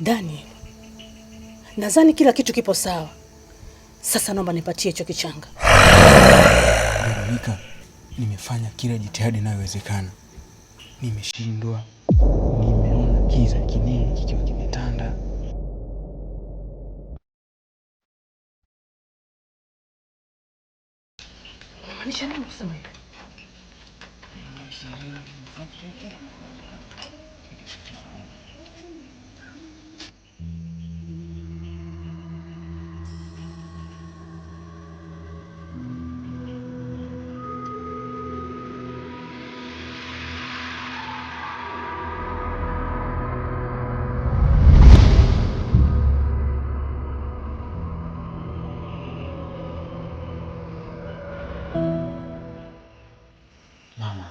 Dani, nadhani kila kitu kipo sawa. Sasa naomba nipatie hicho kichanga. Veronica, nimefanya kila jitihada inayowezekana. Nimeshindwa. Nimeona kiza kinene kikiwa kimetanda. Unamaanisha nini kusema hivyo? Mama,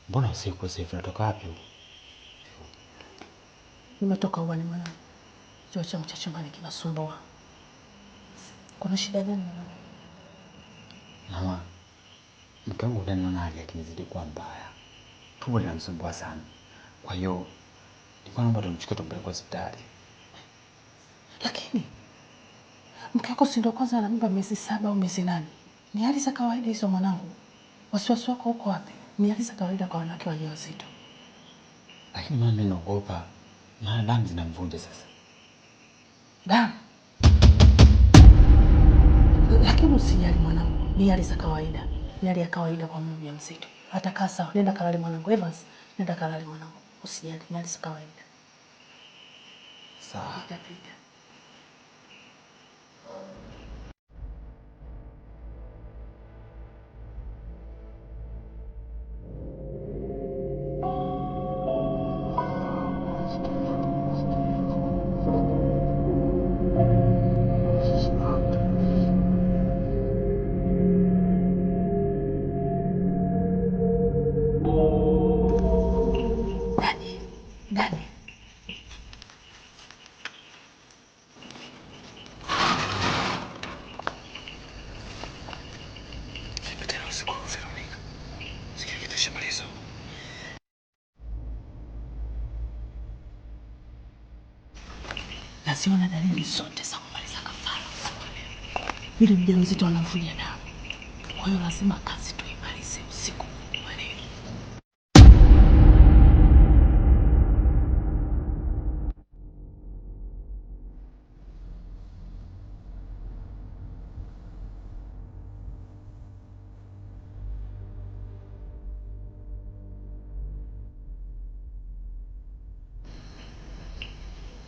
mbona usiku sasa unatoka wapi? Nimetoka uani mwanangu. Kichwa changu cha chumbani kinasumbua. Kuna shida gani mwanangu? Mama, mke wangu ndani naona hali yake inazidi kuwa mbaya. Tumbo linamsumbua sana. Kwa hiyo nilikuwa naomba tumchukue tumpeleke hospitali. Lakini mke wako si ndio kwanza ana mimba miezi 7 au miezi 8? Ni hali za kawaida hizo mwanangu. Wasiwasi wako uko wapi? Ni hali za kawaida kwa wanawake wajawazito. Lakini mama, mimi naogopa. Maana damu zinamvuja sasa. Damu? Lakini usijali mwanangu. Ni hali za kawaida. Ni hali ya kawaida kwa mama mjamzito. Atakaa sawa. Nenda kalale mwanangu. Evans, nenda kalale mwanangu. Usijali, ni hali za kawaida. Sawa. Pita. Dani. Tena usiku Veronica. Sikia kitu shamalizo. Naziona dalili zote za kumaliza kafara. Yule mjamzito anavuja damu. Kwa hiyo lazima kazi tuimalize usiku wa leo.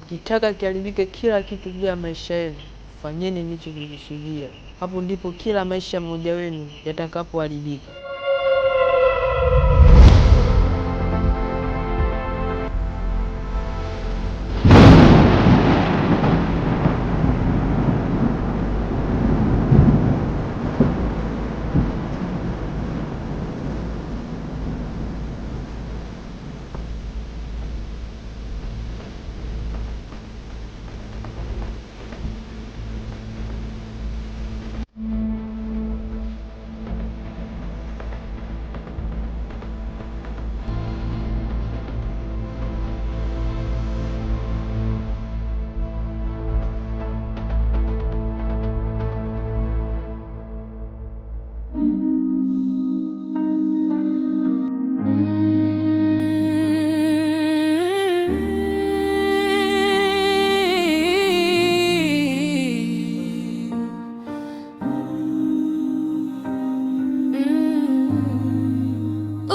Kitaka kiharibike kila kitu juu ya maisha yenu, fanyeni nilichokikusudia. Hapo ndipo kila maisha mmoja wenu yatakapoharibika.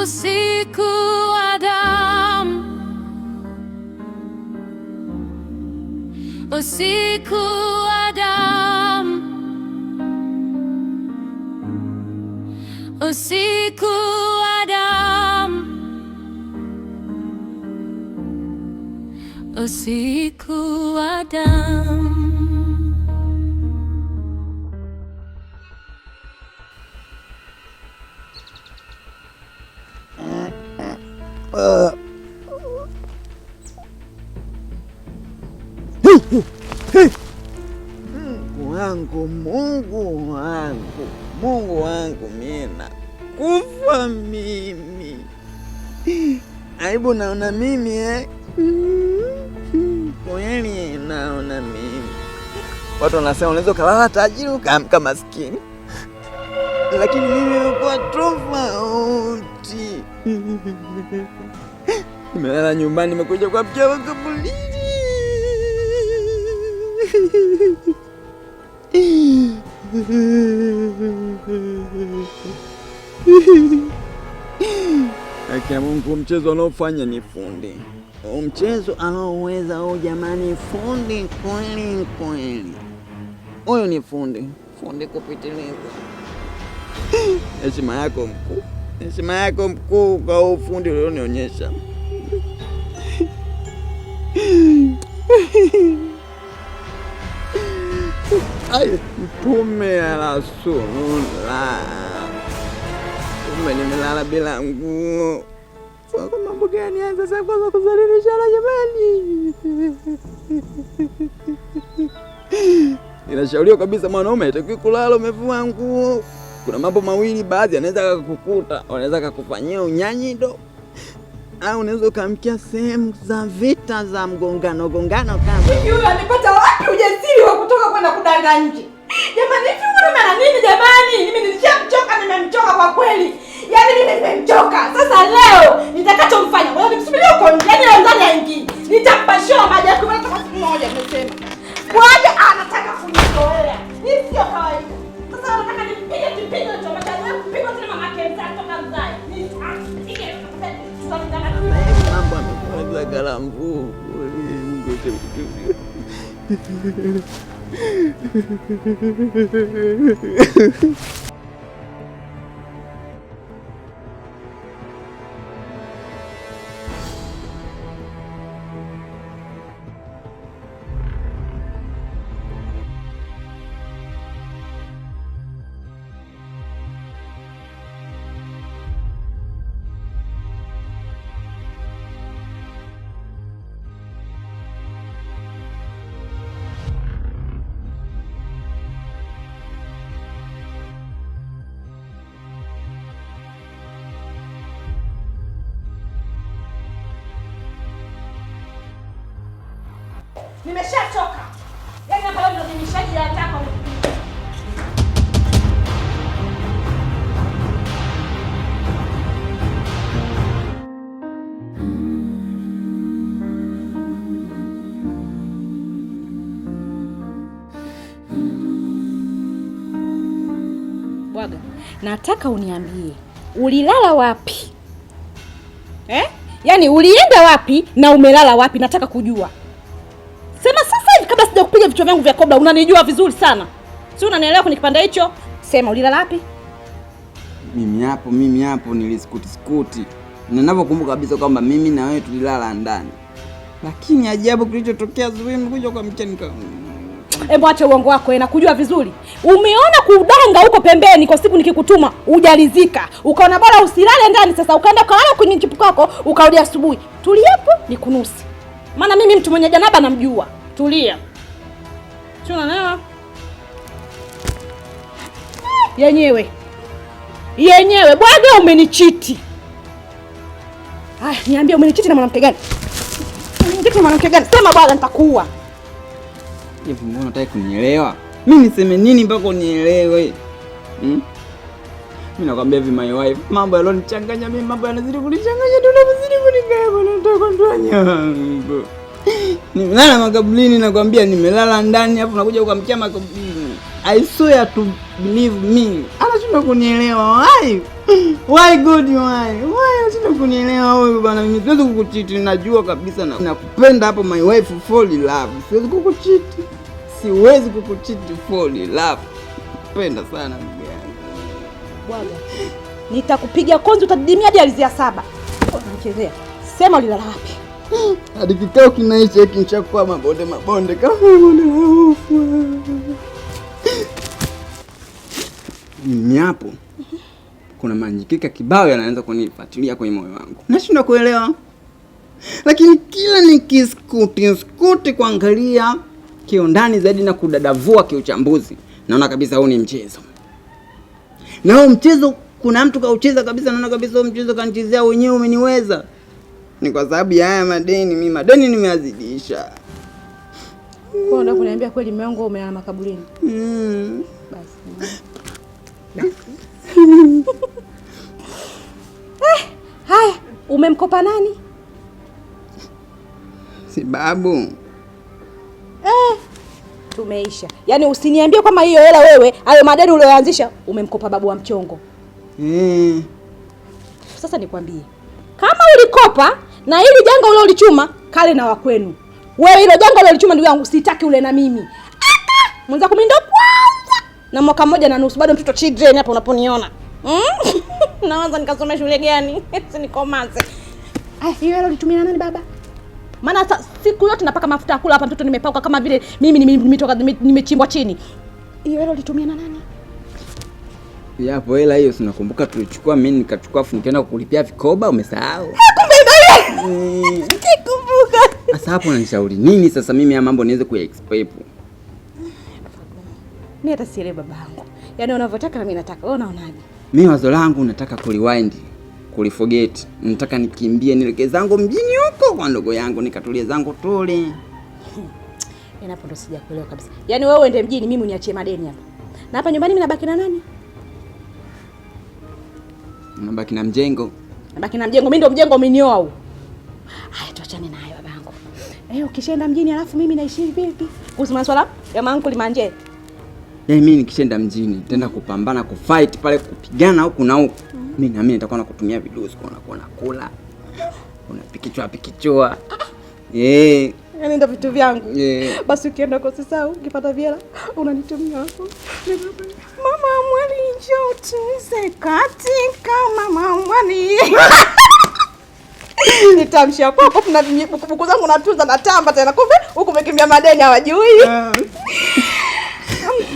Usiku wa damu, usiku wa damu, usiku wa damu, usiku wa damu. Mungu wangu, mina kufa mimi. Aibu naona mimi kweli naona mimi. Watu wanasema unaweza kulala tajiri ukaamka maskini, lakini mimi nimekuwa tofauti. Nimelala nyumbani, nimekuja kwa mchawi kabulini. Akia Mungu, mchezo anaofanya ni fundi. Mchezo anaoweza huyu jamani, fundi kweli kweli. Huyu ni fundi kupitiliza. Heshima yako mkuu kwa ufundi ulionionyesha. Ay, Mtume ya Rasulullah. Nimelala bila nguo. Kwa mambo gani haya sasa kwa kuzalilisha jamani? Inashauriwa kabisa mwanaume hatakiwi kulala umevua nguo. Kuna mambo mawili, baadhi anaweza kukukuta, anaweza kukufanyia unyanyido, au unaweza ukamkia sehemu za vita za mgongano kama. Hivi huyu amepata wapi ujasiri wa kutoka kwenda kudanga nje? Jamani, hivi huyu ana nini jamani? Mimi nilishamchoka, nimemchoka kwa kweli. Yaani mimi nimemchoka. Sasa leo nitakachomfanya, wewe nimsubirie huko nje, yaani ndani aingie. Nitampashia maji yako kwa siku moja nimesema. Kwaje anataka kunitoa? Hii sio kawaida. Sasa nataka nipige kipindi cha matatizo, kupigwa tena mama yake kutoka mzai. Nipige mambo amekuwa galambu. Nimeshachoka. Yaani hapa leo ndio nimeshaji nataka. Bwaga, nataka uniambie ulilala wapi? Yaani ulienda wapi na umelala wapi? Nataka kujua. Sema sasa hivi kabla sija kupiga vichwa vyangu vya kobra. Unanijua vizuri sana. Si unanielewa kwenye kipande hicho? Sema ulilala wapi? Mimi hapo niliskuti. Na ninapokumbuka kabisa kwamba mimi na wewe tulilala ndani. Lakini ajabu kilichotokea asubuhi nimekuja kwa mchana. Hebu acha uongo wako, nakujua vizuri. Umeona kudanga huko pembeni kwa siku nikikutuma, hujalizika. Ukaona bora usilale ndani, sasa ukaenda kulala kwenye chipuko yako, ukarudi asubuhi. Tuliapo nikunusi. Maana mimi mtu mwenye janaba namjua. Tulia. Si unaelewa? Yenyewe Bwaga umenichiti. Haya, niambie umenichiti na mwanamke gani? Umenichiti na mwanamke gani? Sema Bwaga nitakuua. Hivi mbona unataka kunielewa? Mimi niseme nini mpaka unielewe? Mimi nakwambia hivi my wife, mambo yalonichanganya mimi, mambo yanazidi kunichanganya, tunazidi kunigaba, nataka ndanya. Nimelala makabulini, nakwambia nimelala ndani, hapo nakuja ukamkia makabulini. I swear to believe me. Anashindwa kunielewa. Why good why? Why anashindwa kunielewa huyu bwana? Mimi siwezi kukuchiti, najua kabisa nakupenda hapo my wife, fall in love. Siwezi kukuchiti. Siwezi kukuchiti, fall in love. Napenda sana ndugu yangu. Bwaga, nitakupiga konzi utadidimia hadi alizia 7. Unachezea. Sema ulilala wapi? Hadi kikao kinaisha kinchakuwa mabonde kama bonde la ufa. Mimi hapo kuna manjikika kibao yanaanza kunifuatilia kwenye moyo wangu. Nashindwa kuelewa. Lakini kila nikiskuti kuangalia kiundani zaidi na kudadavua kiuchambuzi, naona kabisa huu ni mchezo. Na huu mchezo kuna mtu kaucheza kabisa, naona kabisa huu mchezo kanichezea wenyewe, umeniweza. Ni kwa sababu ya haya madeni, mimi madeni nimeazidisha. Kwa ndio kuniambia kweli mume wangu umelala makaburini. Basi. Haya, umemkopa nani? Si babu. Tumeisha. Yaani usiniambie kama hiyo hela wewe, hayo madeni ulioanzisha umemkopa babu wa mchongo. Sasa nikwambie. Kama ulikopa na hili janga ule ulichuma, kale na wakwenu. Wewe hilo janga ule ulichuma ndugu yangu, sitaki ule na mimi. Mwanza kumindo kwanza. Na mwaka mmoja na nusu bado mtoto children hapa unaponiona. Naanza nikasome shule gani? Sinikomaze. Hiyo hela ulitumia nani baba? Maana siku yote napaka mafuta ya kula hapa mtoto nimepauka kama vile mimi nimetoka nimechimbwa chini. Hiyo hela ulitumia na nani? Yapo hela hiyo sinakumbuka tulichukua mimi nikachukua afu nikaenda kukulipia vikoba, umesahau? Kumbe ndio. Sikumbuka. Sasa hapo unanishauri nini sasa mimi ya mambo niweze kuyaexplain? Mimi hata sielewi babangu. Yaani unavyotaka na mimi nataka. Wewe unaonaje? Mimi wazo langu nataka kuliwind, kuliforget. Nataka nikimbie nileke zangu mjini huko kwa ndogo yangu nikatulie zangu tuli. Hapo ndo sijakuelewa kabisa. Yaani wewe uende mjini mimi uniachie madeni hapa. Na hapa nyumbani mimi nabaki na nani? Nabaki na mjengo. Nabaki na mjengo. Mimi ndo mjengo umenioa huu. Haya tuachane nayo babangu. Ukishaenda mjini alafu mimi naishi vipi? Kuhusu masuala ya mankuli manje. Mimi nikishaenda mjini nitaenda kupambana kufight pale kupigana huku na huku. Mimi na mimi nitakuwa nakutumia vidusi kwa kula. Unapikichwa. Yaani ndo vitu vyangu. Basi ukienda kwa sasa ukipata viela unanitumia hapo. Mama mwali njoo tuze katika mama mwali. Nitamshia kwako kuna buku zangu natunza na tamba tena kumbe huko umekimbia madeni hawajui. Na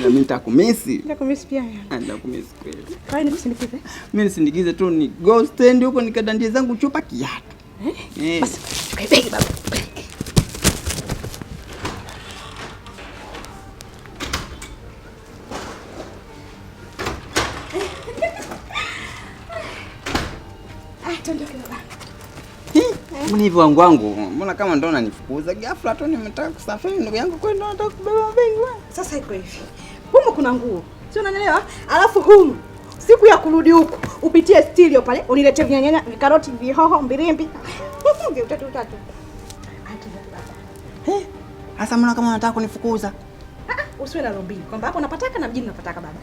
mimi nitakumisi. Nitakumisi pia. Nitakumisi kweli. Kwa nini kusindikize? Mimi nisindikize tu ni go stand huko nikadandie zangu chupa kiatu. Basi begi baba. Mnivi wangu, mbona kama ndo unanifukuza? Ghafla tu nimetaka kusafiri ndugu yangu kwenda nataka kubeba mabegi wewe. Sasa iko hivi. Humu kuna nguo. Sio unanielewa? Alafu humu siku ya kurudi huko upitie stereo pale uniletee vinyanya, karoti, vihoho, mbirimbi. Ndio utatu. Sasa mbona kama unataka kunifukuza? Usiwe na lombi. Kwamba hapo napataka na mjini napataka baba.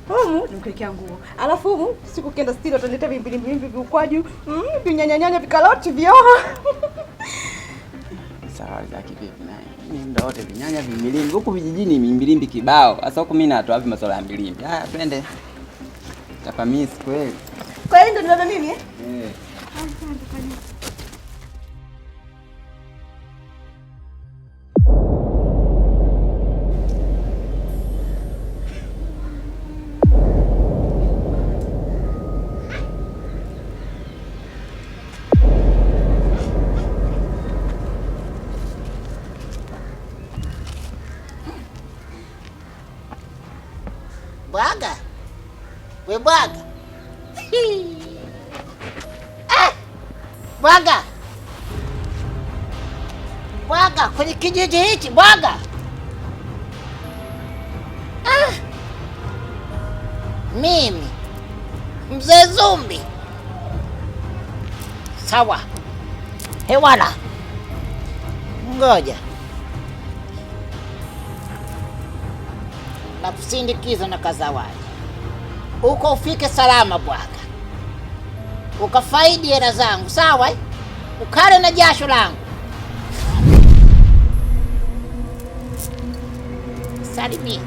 Humu nimekuwekea nguo. Alafu humu siku kienda stereo utaniletea vimbilimbi viukwaju, vinyanya, vikaroti, vihoho. Sawa zaki vipi naye? Mimi muda wote vinyanya vimbilimbi huko vijijini mimbilimbi kibao. Sasa huko mimi natoa wapi masuala ya mbilimbi? Haya twende. Tapamisi kweli. Kwa hiyo ndio nibebe mimi Bwaga. We bwaga. Bwaga. Bwaga kwenye kijiji hichi bwaga. Mimi Mzee Zumbi. Sawa. Hewala. Ngoja. Na kusindikiza na kazawadi. Uko ufike salama bwaga. Ukafaidi hela zangu, sawa? Ukale na jasho langu. Salimia.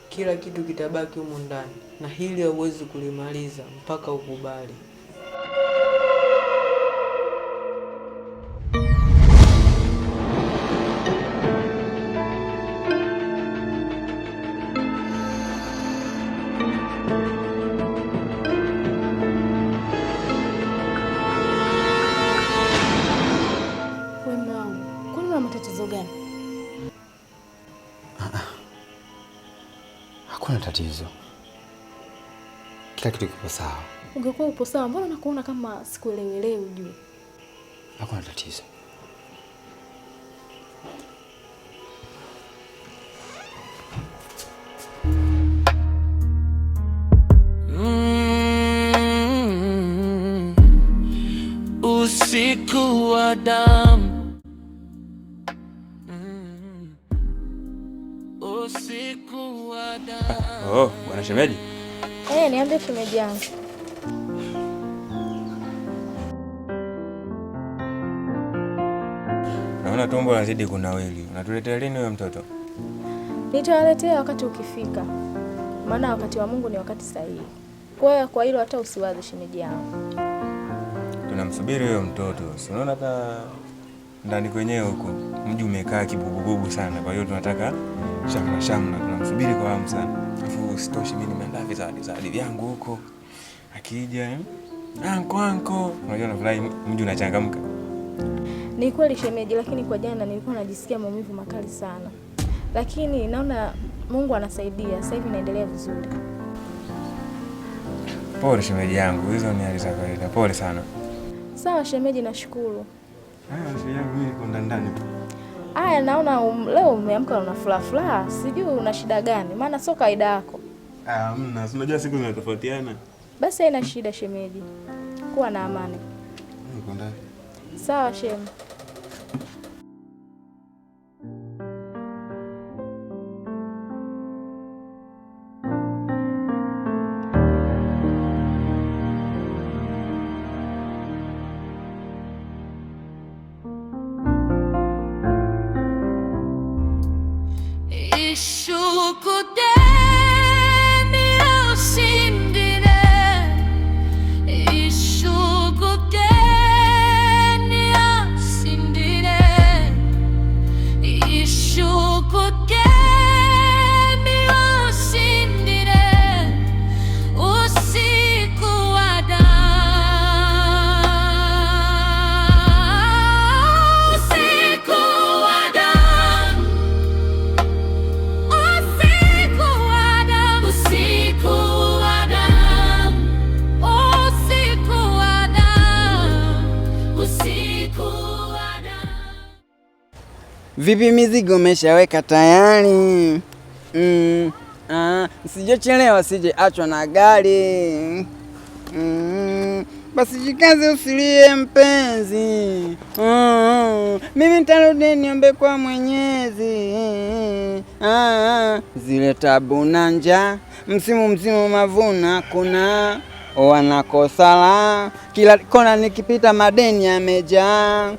Kila kitu kitabaki humu ndani, na hili hauwezi kulimaliza mpaka ukubali. Kwani una matatizo gani? Hakuna tatizo. Kila kitu kipo sawa. Ungekuwa upo sawa, mbona nakuona kama sikuelewelewi ujue? Hakuna tatizo. Usiku wa damu. Usiku wa damu. Oh, bwana shemeji. Niambie shemeji yangu. Naona tumbo lazidi kunawili. Unatuletea lini wewe mtoto? Nitawaletea wakati ukifika. Maana wakati wa Mungu ni wakati sahihi. Kwa hilo hata usiwaze shemeji yangu. Tunamsubiri huyo mtoto. Si unaona hata ndani kwenyewe huko mji umekaa kibubububu sana. Kwa hiyo tunataka shamra tunamsubiri kwa hamu sana. Alafu usitoshe mimi nimeandaa zawadi vyangu huko. Akija anko. Unajua nafurahi mji unachangamka. Ni kweli shemeji, lakini kwa jana nilikuwa najisikia maumivu makali sana. Lakini naona Mungu anasaidia. Sasa hivi naendelea vizuri. Pole shemeji yangu, hizo ni hali za kawaida. Pole sana. Sawa shemeji, nashukuru. Shemeji yangu mimi niko ndani. Naona leo umeamka una furaha. Sijui una shida gani? Maana sio kawaida yako. Mna, unajua siku zinatofautiana. Basi haina shida shemeji. Kuwa na amani. Niko ndani. Sawa shemu. Vipi mizigo umeshaweka tayari? Sijochelewa sije achwa na gari. Basi jikaze usilie mpenzi. Mimi nitarudi niombe kwa Mwenyezi. Zile tabu na njaa, msimu mzima mavuna kuna wanakosala. Kila kona nikipita madeni yamejaa.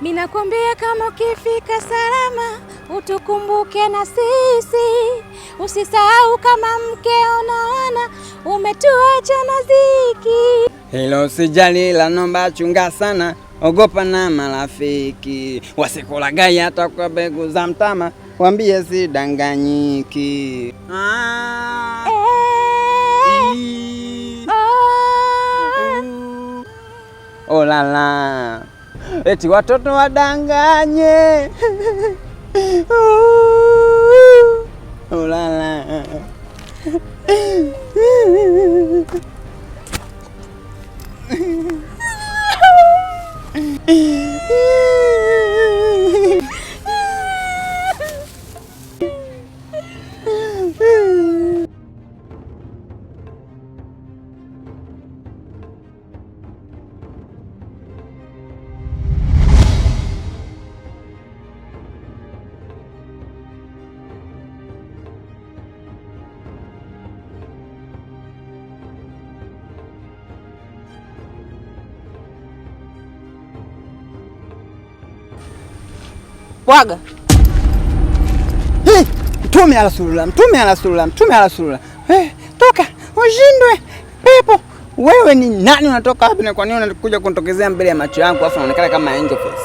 Mimi nakwambia kama ukifika salama utukumbuke na sisi. Usisahau kama mke unaona umetuacha na dhiki. Hilo sijali la nomba chunga sana, ogopa na marafiki. Wasikulagai hata kwa begu za mtama, waambie sidanganyiki. Oh la la. Eti watoto wadanganye. Oh la la. Bwaga. Mtume Rasulullah, Mtume Rasulullah, Mtume Rasulullah. Toka, ushindwe. Pepo. Wewe ni nani, unatoka wapi na kwa nini unakuja kunitokezea mbele ya macho yangu afu unaonekana kama angel face?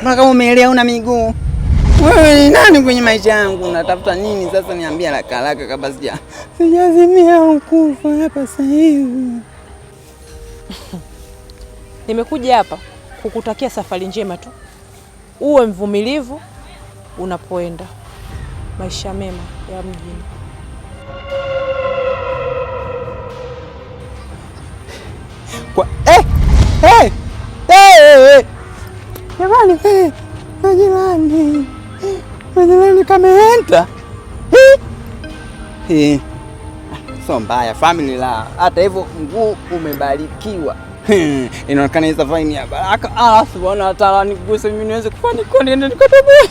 Mbona kama umeelea una miguu? Wewe ni nani kwenye maisha yangu? Unatafuta nini sasa, niambie haraka kabla sijazimia ukufa hapa sasa hivi. Nimekuja hapa kukutakia safari njema tu. Uwe mvumilivu unapoenda. Maisha mema ya mjini. Kwa jamani, majirani kameenta. So mbaya family la. Hata hivyo mguu umebarikiwa. Inaonekana hii safari ni ya baraka. Subhanahu wa ta'ala niguse mimi niweze kufanikiwa niende nikatoboe.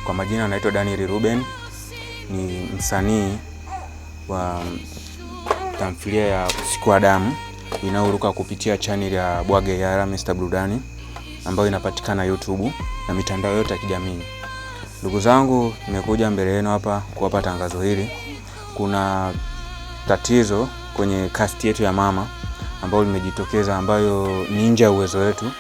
Kwa majina anaitwa Daniel Ruben, ni msanii wa tamthilia ya Usiku wa Damu inayoruka kupitia channel ya Bwage ya Mr. Burudani ambayo inapatikana YouTube na mitandao yote ya kijamii. Ndugu zangu, nimekuja mbele yenu hapa kuwapa tangazo hili. Kuna tatizo kwenye cast yetu ya mama ambayo limejitokeza, ambayo ni nje ya uwezo wetu.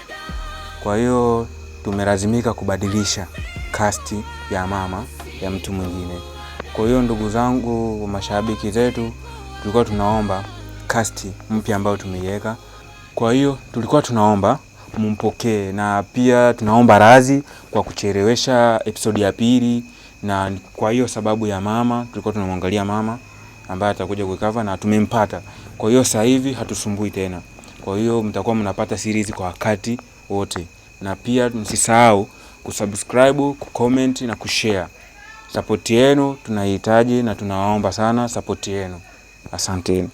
Kwa hiyo tumelazimika kubadilisha cast ya mama ya mtu mwingine. Kwa hiyo ndugu zangu, mashabiki zetu, tulikuwa tunaomba cast mpya ambayo tumeiweka. Kwa hiyo tulikuwa tunaomba mumpokee, na pia tunaomba radhi kwa kuchelewesha episode ya pili, na kwa hiyo sababu ya mama tulikuwa tunamwangalia mama ambaye atakuja kucover na tumempata. Kwa hiyo sasa hivi hatusumbui tena. Kwa hiyo mtakuwa mnapata series kwa wakati wote. Na pia msisahau kusubscribe, kucomment na kushare. Support yenu tunahitaji na tunawaomba sana support yenu. Asanteni.